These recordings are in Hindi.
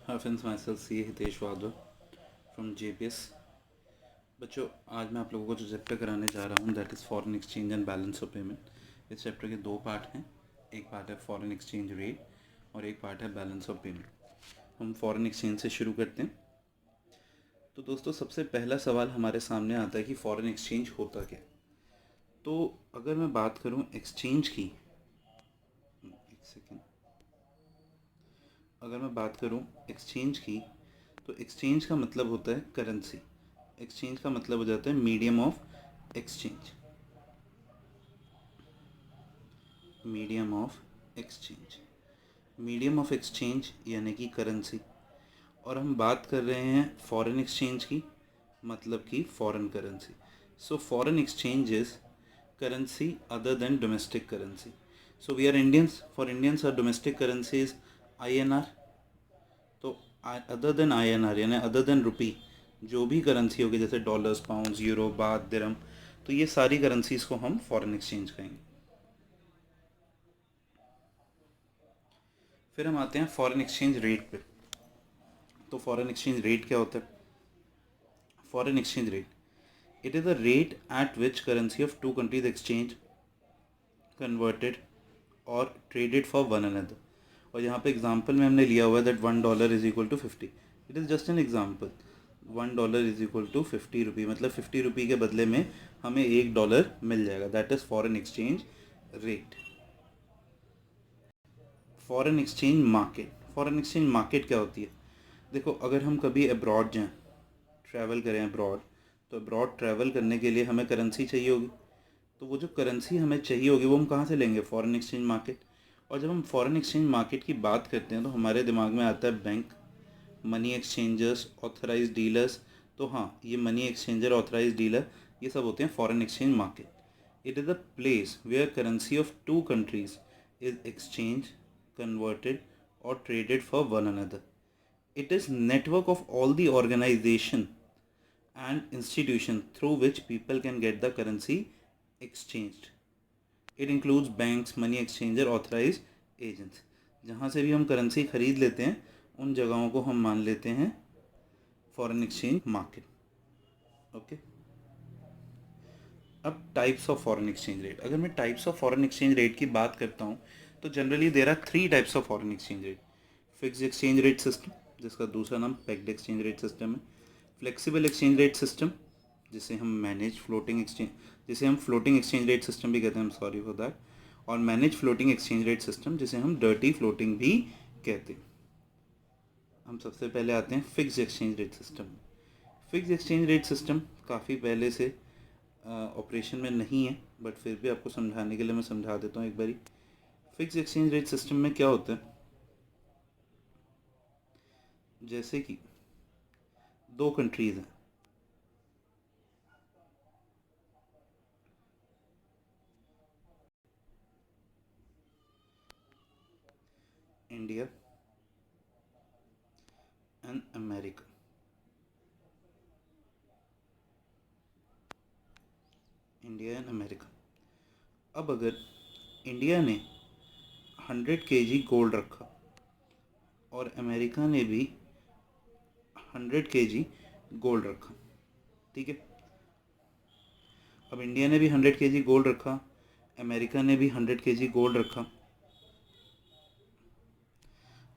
Hi friends, myself C Hitesh Wadhwa from JPS. बच्चों, आज मैं आप लोगों को जो चैप्टर कराने जा रहा हूँ that is foreign exchange and balance of payment. इस चैप्टर के दो पार्ट हैं। एक पार्ट है फॉरेन एक्सचेंज रेट और एक पार्ट है बैलेंस ऑफ पेमेंट। हम फॉरेन एक्सचेंज से शुरू करते हैं। तो दोस्तों, सबसे पहला सवाल हमारे सामने आता है कि फॉरेन एक्सचेंज होता क्या है। तो अगर मैं बात करूँ एक्सचेंज की, एक सेकेंड, अगर मैं बात करूँ एक्सचेंज की, तो एक्सचेंज का मतलब होता है करेंसी। एक्सचेंज का मतलब हो जाता है medium of exchange. Medium of exchange, medium of exchange यानी कि करेंसी। और हम बात कर रहे हैं फॉरेन एक्सचेंज की, मतलब कि foreign currency. So foreign exchange is currency other than domestic currency. So we are Indians, for Indians are domestic currency is INR। तो अदर देन INR यानी अदर देन रुपी, जो भी करेंसी होगी जैसे डॉलर्स, पाउंड्स, यूरो, बात, दिरहम, तो ये सारी करेंसीज को हम फॉरेन एक्सचेंज कहेंगे। फिर हम आते हैं फॉरेन एक्सचेंज रेट पे। तो फॉरेन एक्सचेंज रेट क्या होता है? Foreign exchange rate, it is the rate at which currency of two countries exchange, converted और ट्रेडेड फॉर वन अनदर। और यहाँ पे एग्जांपल में हमने लिया हुआ है that $1 is equal to 50। It is just an example. $1 is equal to 50 rupee, मतलब 50 रुपी के बदले में हमें $1 मिल जाएगा। That is foreign exchange rate. Foreign exchange market, foreign exchange market क्या होती है? देखो, अगर हम कभी अब्रॉड जाएँ, ट्रैवल करें अब्रॉड, तो अब्रॉड ट्रैवल करने के लिए हमें करेंसी चाहिए होगी। तो वो जो करेंसी हमें चाहिए होगी वो हम कहाँ से लेंगे? Foreign exchange market. और जब हम फॉरेन एक्सचेंज मार्केट की बात करते हैं तो हमारे दिमाग में आता है bank, money exchangers, authorize dealers. तो हाँ, ये मनी एक्सचेंजर, ऑथराइज डीलर, ये सब होते हैं foreign exchange market. It is the place where currency of two countries is exchange, converted और traded for one another. It is network of all the organization and institution through which people can get the currency exchanged. It includes banks, money exchanger, authorized agents. जहाँ से भी हम करेंसी खरीद लेते हैं उन जगहों को हम मान लेते हैं फॉरेन एक्सचेंज मार्केट। ओके। अब types of foreign exchange rate, अगर मैं types of foreign exchange rate की बात करता हूँ तो generally there are 3 types of foreign exchange rate. Fix exchange rate system, जिसका दूसरा नाम पेग्ड एक्सचेंज रेट सिस्टम है। फ्लेक्सिबल एक्सचेंज रेट सिस्टम, जिसे हम मैनेज फ्लोटिंग एक्सचेंज, जिसे हम फ्लोटिंग एक्सचेंज रेट सिस्टम भी कहते हैं, सॉरी फॉर दैट। और manage floating exchange rate system, जिसे हम डर्टी फ्लोटिंग भी कहते हैं। हम सबसे पहले आते हैं fix exchange rate system. Fix exchange rate system काफ़ी पहले से ऑपरेशन में नहीं है, बट फिर भी आपको समझाने के लिए मैं समझा देता हूँ एक बारी। फिक्स एक्सचेंज रेट सिस्टम में क्या होता है, जैसे कि दो कंट्रीज़ हैं, India and America. India and America. अब अगर इंडिया ने 100 kg गोल्ड रखा और अमेरिका ने भी 100 kg गोल्ड रखा, ठीक है। अब इंडिया ने भी 100 kg गोल्ड रखा, अमेरिका ने भी 100 kg गोल्ड रखा,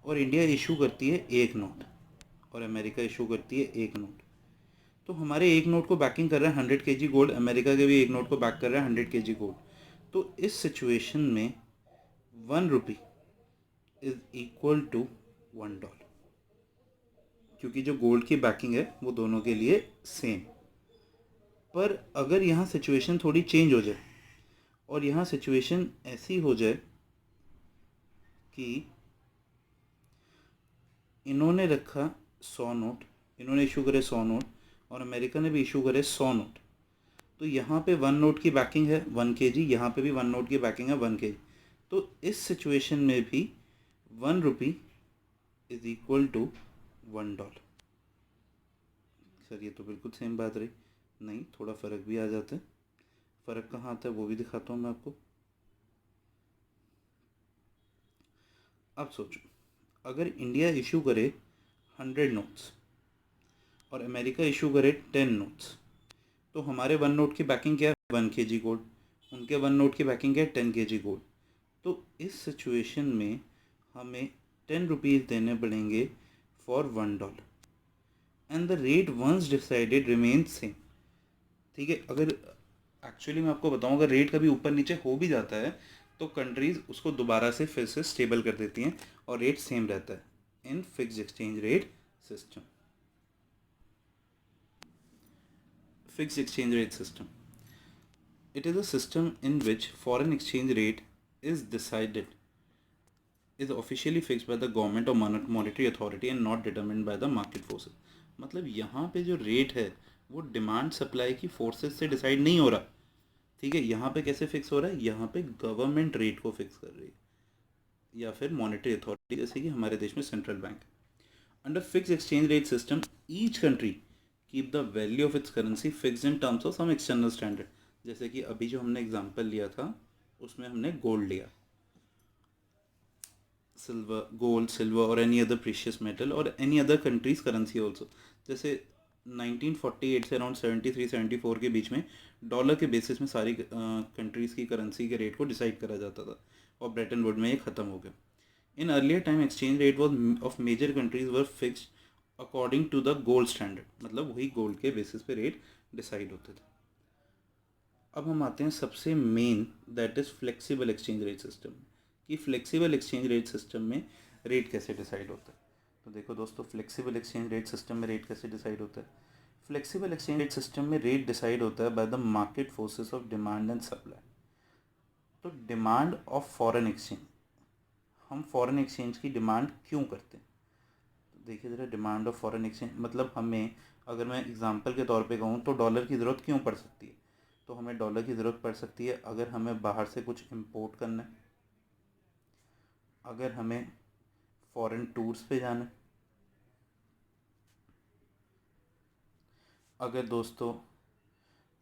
और इंडिया इशू करती है एक नोट और अमेरिका इशू करती है एक नोट। तो हमारे एक नोट को बैकिंग कर रहा है 100 kg गोल्ड, अमेरिका के भी एक नोट को बैक कर रहा है 100 kg गोल्ड। तो इस सिचुएशन में 1 रुपी इज इक्वल टू $1, क्योंकि जो गोल्ड की बैकिंग है वो दोनों के लिए सेम। पर अगर यहाँ सिचुएशन थोड़ी चेंज हो जाए और यहाँ सिचुएशन ऐसी हो जाए कि इन्होंने रखा 100 नोट, इन्होंने इशू करे 100 नोट और अमेरिका ने भी इशू करे 100 नोट, तो यहाँ पे 1 नोट की बैकिंग है 1 kg, यहाँ पे भी 1 नोट की बैकिंग है 1 kg। तो इस सिचुएशन में भी 1 rupee is equal to $1। Sir, ये तो बिल्कुल सेम बात रही। नहीं, थोड़ा फ़र्क भी आ जाता है। फ़र्क कहाँ आता है वो भी दिखाता हूँ मैं आपको। अब सोचो, अगर इंडिया इशू करे 100 नोट्स और अमेरिका इशू करे 10 नोट्स, तो हमारे 1 नोट की बैकिंग क्या है? 1 kg गोल्ड। उनके 1 नोट की बैकिंग क्या है? 10 kg गोल्ड। तो इस सिचुएशन में हमें 10 रुपीज़ देने पड़ेंगे for $1 and the rate once decided remain same. ठीक है, अगर एक्चुअली मैं आपको बताऊं, अगर रेट कभी ऊपर नीचे हो भी जाता है तो कंट्रीज़ उसको दोबारा से फिर से स्टेबल कर देती हैं और रेट सेम रहता है in fixed exchange rate system. Fixed exchange rate system, it is a system in which foreign exchange rate is decided is officially fixed by the government or monetary authority and not determined by the market forces। मतलब यहाँ पे जो रेट है वो डिमांड सप्लाई की फोर्सेस से डिसाइड नहीं हो रहा। ठीक है, यहाँ पे कैसे फिक्स हो रहा है? यहाँ पे गवर्नमेंट रेट को फिक्स कर रही है या फिर मॉनेटरी अथॉरिटी, जैसे कि हमारे देश में central bank. Under fix exchange rate system each country keep the value of its currency fix in terms of some external standard. जैसे कि अभी जो हमने एग्जांपल लिया था उसमें हमने गोल्ड लिया, सिल्वर, गोल्ड, सिल्वर और एनी अदर प्रीशियस मेटल और any other countries currency also. जैसे 1948 से अराउंड 73-74 के बीच में डॉलर के बेसिस में सारी कंट्रीज़ की करेंसी के रेट को डिसाइड करा जाता था और ब्रेटन वुड में ये ख़त्म हो गया। In earlier time exchange rate was of major countries were fixed according to the gold standard, मतलब वही गोल्ड के बेसिस पे रेट डिसाइड होते थे। अब हम आते हैं सबसे main, that is flexible exchange rate system, कि फ्लेक्सिबल एक्सचेंज रेट सिस्टम में रेट कैसे डिसाइड होता है। तो देखो दोस्तों, फ्लेक्सिबल एक्सचेंज रेट सिस्टम में रेट कैसे डिसाइड होता है? फ्लेक्सिबल एक्सचेंज रेट सिस्टम में रेट डिसाइड होता है by the market forces of demand and supply. तो डिमांड ऑफ फॉरेन एक्सचेंज, हम फॉरेन एक्सचेंज की डिमांड क्यों करते हैं? तो देखिए ज़रा, डिमांड ऑफ फॉरेन एक्सचेंज मतलब हमें, अगर मैं एग्जांपल के तौर पे कहूँ तो डॉलर की ज़रूरत क्यों पड़ सकती है? तो हमें डॉलर की ज़रूरत पड़ सकती है अगर हमें बाहर से कुछ इंपोर्ट करना है, अगर हमें फॉरेन टूर्स पे जाना है, अगर दोस्तों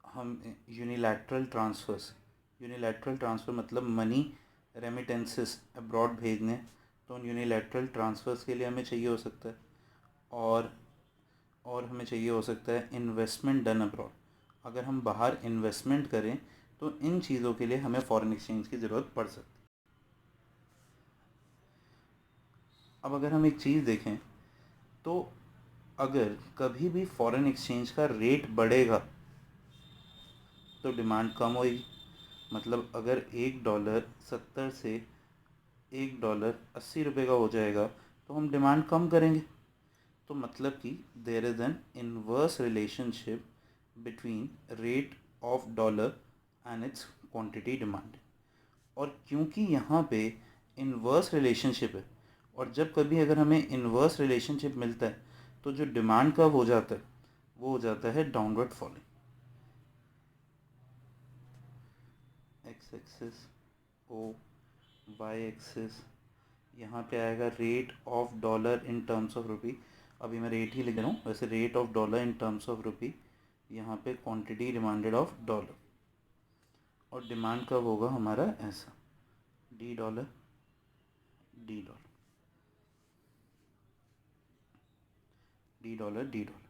हम यूनिलैटरल ट्रांसफ़र मतलब मनी रेमिटेंसेस अब्रॉड भेजने, तो उन यूनिलैटरल ट्रांसफ़र्स के लिए हमें चाहिए हो सकता है, और हमें चाहिए हो सकता है इन्वेस्टमेंट डन अब्रॉड। अगर हम बाहर इन्वेस्टमेंट करें तो इन चीज़ों के लिए हमें फॉरेन एक्सचेंज की ज़रूरत पड़ सकती है। अब अगर हम एक चीज़ देखें तो अगर कभी भी फॉरेन एक्सचेंज का रेट बढ़ेगा तो डिमांड कम होगी। मतलब अगर $1 से $1 80 का हो जाएगा तो हम डिमांड कम करेंगे। तो मतलब कि there is an inverse relationship between rate of dollar and its quantity demand. और क्योंकि यहाँ पे इनवर्स रिलेशनशिप है, और जब कभी अगर हमें इनवर्स रिलेशनशिप मिलता है तो जो डिमांड कब हो जाता है, वो हो जाता है downward falling. X axis O, Y axis, यहाँ पे आएगा rate of dollar in terms of rupee. अभी मैं रेट ही लिख रहा हूँ, वैसे rate of dollar in terms of rupee, यहाँ पे क्वांटिटी डिमांडेड ऑफ डॉलर, और डिमांड कब होगा हमारा ऐसा, D dollar D dollar D dollar D dollar.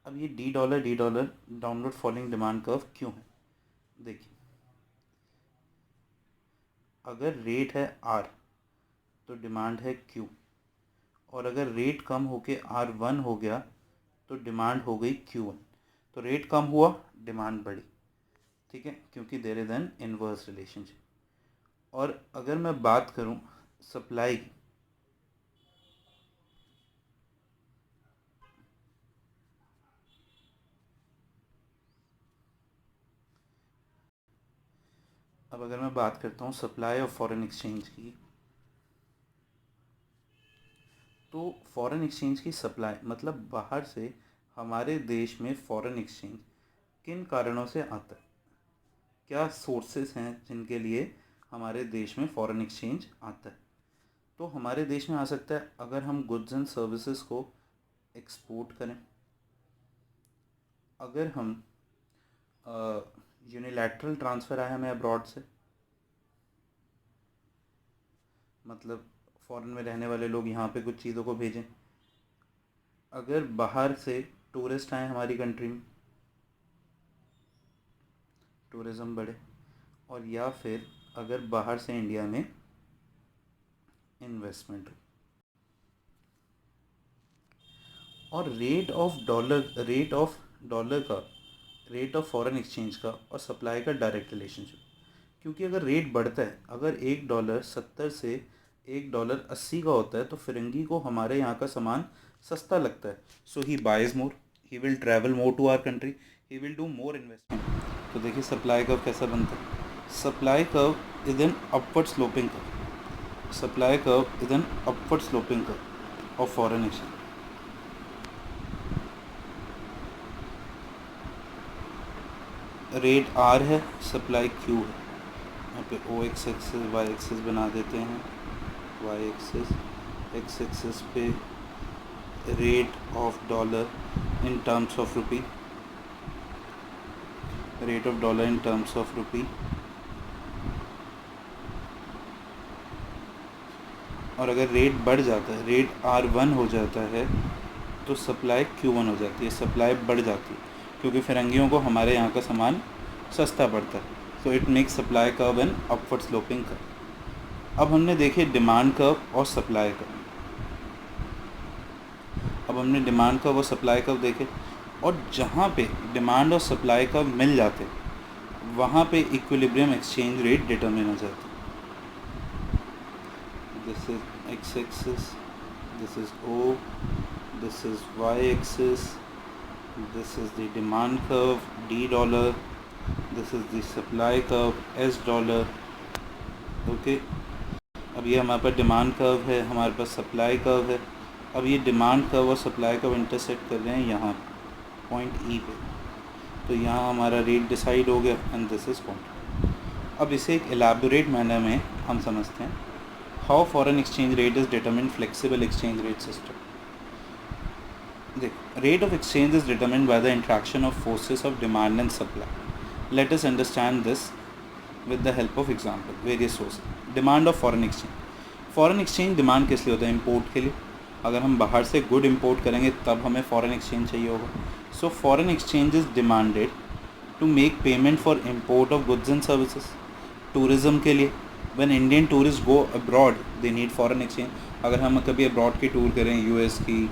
अब ये D dollar downward falling demand curve क्यों है? देखिए, अगर रेट है आर तो डिमांड है क्यू, और अगर रेट कम होके R1 हो गया तो डिमांड हो गई Q1। तो रेट कम हुआ, डिमांड बढ़ी। ठीक है, क्योंकि there is an inverse relationship. और अगर मैं बात करूं सप्लाई की, अब अगर मैं बात करता हूं सप्लाई ऑफ फॉरेन एक्सचेंज की, तो फॉरेन एक्सचेंज की सप्लाई मतलब बाहर से हमारे देश में फॉरेन एक्सचेंज किन कारणों से आता है, क्या सोर्सेस हैं जिनके लिए हमारे देश में फॉरेन एक्सचेंज आता है। तो हमारे देश में आ सकता है अगर हम गुड्स एंड सर्विसेज को एक्सपोर्ट करें, अगर हम यूनिलैटरल ट्रांसफ़र आया हमें अब्रॉड से, मतलब फ़ॉरेन में रहने वाले लोग यहाँ पे कुछ चीज़ों को भेजें, अगर बाहर से टूरिस्ट आए हमारी कंट्री में, टूरिज़्म बढ़े, और या फिर अगर बाहर से इंडिया में इन्वेस्टमेंट हो, और रेट ऑफ डॉलर का, रेट ऑफ फॉरेन एक्सचेंज का और सप्लाई का डायरेक्ट रिलेशनशिप। क्योंकि अगर रेट बढ़ता है, अगर $1 से $1.80 का होता है, तो फिरंगी को हमारे यहाँ का सामान सस्ता लगता है, so he buys more, he will travel more to our country, he will do more investment. तो देखिए सप्लाई कर्व कैसा बनता है। Supply curve is an upward sloping curve, supply curve is an upward sloping curve of foreign exchange. Rate R है, सप्लाई क्यू है, यहाँ पे ओ एक्सिस वाई एक्सिस बना देते हैं, वाई एक्सिस, एक्स एक्सिस पे rate of dollar in terms of rupee, rate of dollar in terms of रुपी, और अगर रेट बढ़ जाता है, रेट R1 हो जाता है, तो सप्लाई Q1 हो जाती है, सप्लाई बढ़ जाती है, क्योंकि फिरंगियों को हमारे यहाँ का सामान सस्ता पड़ता है। So it makes supply curve N upward sloping curve. अब हमने देखे डिमांड कर्व और सप्लाई कर्व, अब हमने डिमांड कर्व और सप्लाई कर्व देखे, और जहाँ पे डिमांड और सप्लाई कर्व मिल जाते वहाँ पे इक्विलिब्रियम एक्सचेंज रेट डिटरमिन हो जाती है। This is x axis, this is O, this is y-axis, this is the demand curve $, this is the supply curve $, okay. अब ये हमारे पास डिमांड कर्व है, हमारे पास सप्लाई कर्व है। अब ये डिमांड कर्व और सप्लाई कर्व इंटरसेक्ट कर रहे हैं यहाँ पॉइंट E पे, तो यहाँ हमारा रेट डिसाइड हो गया एंड दिस इज पॉइंट। अब इसे एक एलैबोरेट मैनर में हम समझते हैं, how foreign exchange rate is determined flexible exchange rate system. Rate of exchange is determined by the interaction of forces of demand and supply. Let us understand this with the help of example, various sources. Demand of foreign exchange. Foreign exchange demand किस लिए होता है? Import के लिए। अगर हम बाहर से good import करेंगे तब हमें foreign exchange चाहिए होगा. So foreign exchange is demanded to make payment for import of goods and services. Tourism के लिए, when Indian tourists go abroad, they need foreign exchange. अगर हम कभी abroad की टूर करें, US की,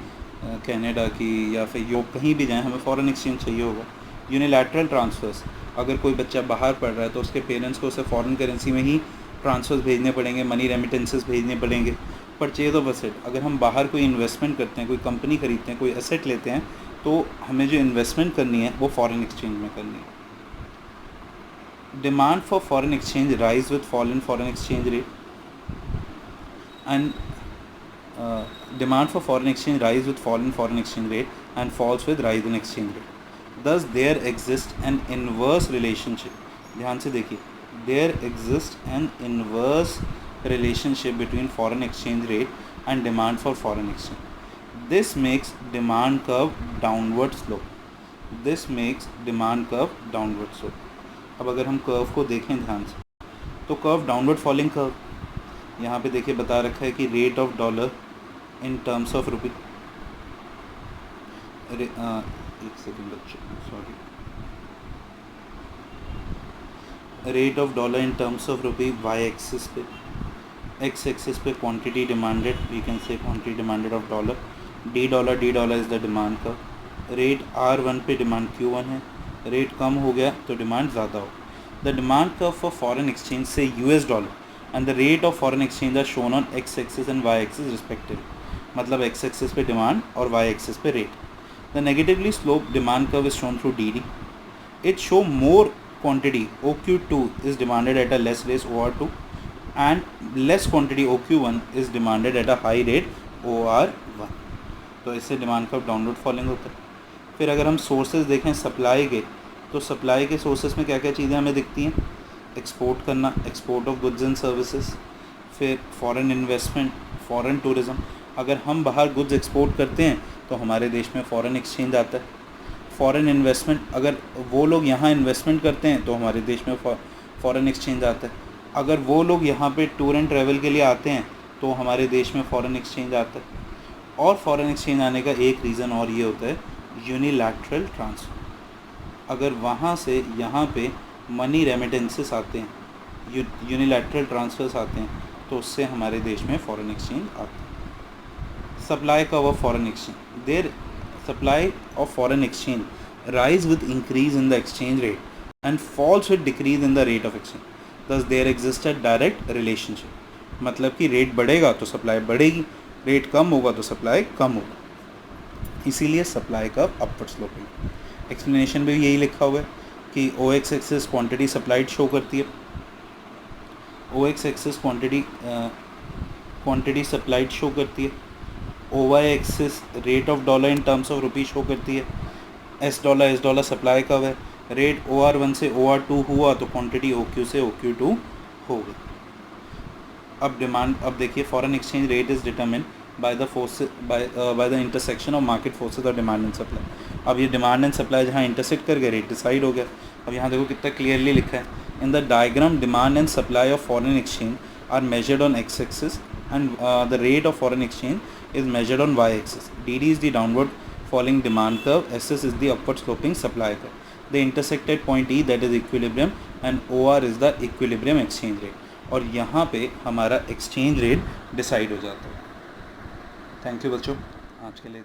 कनाडा की, या फिर योग कहीं भी जाएं, हमें फ़ॉरेन एक्सचेंज चाहिए होगा। यूनिलैटरल ट्रांसफ़र्स, अगर कोई बच्चा बाहर पढ़ रहा है तो उसके पेरेंट्स को उसे फ़ॉरेन करेंसी में ही ट्रांसफ़र्स भेजने पड़ेंगे, मनी रेमिटेंसेस भेजने पड़ेंगे। परचेज ऑफ एसेट, अगर हम बाहर कोई इन्वेस्टमेंट करते हैं, कोई कंपनी खरीदते हैं, कोई एसेट लेते हैं, तो हमें जो इन्वेस्टमेंट करनी है वो फ़ॉरेन एक्सचेंज में करनी है। Demand for foreign exchange rise with fall in foreign exchange rate, and demand for foreign exchange rise with fall in foreign exchange rate and falls with rise in exchange rate. Thus there exists an inverse relationship. ध्यान से देखिए, there exists an inverse relationship between foreign exchange rate and demand for foreign exchange. This makes demand curve downward slope. This makes demand curve downward slope. अब अगर हम कर्व को देखें ध्यान से, तो कर्व डाउनवर्ड फॉलिंग कर्व, यहाँ पे देखिए बता रखा है कि rate of dollar in terms of rupee, एक सेकेंड बच्चे, sorry, rate of dollar in terms of rupee Y axis पे, एक्स एक्सिस पे quantity demanded, we can say quantity demanded of dollar, D dollar is the demand का। रेट R1 पे डिमांड Q1 है, रेट कम हो गया तो डिमांड ज़्यादा हो। The demand curve for foreign exchange say US dollar and the rate of foreign exchange are shown on X axis and Y axis respectively, मतलब एक्स एक्सिस पे डिमांड और वाई एक्सिस पे rate. The negatively slope demand curve is shown through DD. It show more quantity OQ2 is demanded at a less rate OR2 and less quantity OQ1 is demanded at a high rate OR1. तो इससे डिमांड कर्व डाउनवर्ड फॉलिंग होता है। फिर अगर हम सोर्सेज देखें सप्लाई के, तो सप्लाई के सोर्सेज में क्या क्या चीज़ें हमें दिखती हैं? एक्सपोर्ट करना, export of goods and services, फिर फॉरेन इन्वेस्टमेंट, फॉरेन टूरिज़म। अगर हम बाहर गुड्स एक्सपोर्ट करते हैं तो हमारे देश में फ़ॉरेन एक्सचेंज आता है। फॉरेन इन्वेस्टमेंट, अगर वो लोग यहाँ इन्वेस्टमेंट करते हैं तो हमारे देश में फ़ॉरेन एक्सचेंज आता है। अगर वो लोग यहाँ पे टूर एंड ट्रैवल के लिए आते हैं तो हमारे देश में फ़ॉरेन एक्सचेंज आता है। और फॉरेन एक्सचेंज आने का एक रीज़न और ये होता है यूनिलैटरल ट्रांसफ़र। अगर वहाँ से यहाँ पे मनी रेमिटेंसेस आते हैं, यूनिलैटरल ट्रांसफ़र्स आते हैं, तो उससे हमारे देश में फॉरेन एक्सचेंज आता है। Supply curve of foreign exchange, there supply of foreign exchange rise with increase in the exchange rate and falls with decrease in the rate of exchange, thus there exist a direct relationship. मतलब कि रेट बढ़ेगा तो सप्लाई बढ़ेगी, रेट कम होगा तो सप्लाई कम होगा, इसीलिए supply curve upward sloping. Explanation में भी यही लिखा हुआ है कि O X axis quantity supplied show करती है, O X axis quantity supplied show करती है, O Y axis rate of dollar in terms of rupee show करती है, एस डॉलर सप्लाई कर्व है, रेट OR1 से OR2 हुआ तो क्वांटिटी OQ से OQ2 होगी। अब देखिए foreign exchange rate is determine by the force by the intersection of market forces और डिमांड एंड सप्लाई। अब ये डिमांड एंड सप्लाई जहाँ इंटरसेक्ट कर गए रेट डिसाइड हो गया। अब यहाँ देखो कितना क्लियरली लिखा है, in the diagram demand and supply of foreign exchange are measured on X axis and the rate of foreign exchange is measured on y-axis. DD is the downward falling demand curve. SS is the upward sloping supply curve. They intersect at point E, that is equilibrium, and OR is the equilibrium exchange rate. और यहाँ पे हमारा exchange rate decide हो जाता है। थैंक यू बच्चों, आज के लिए।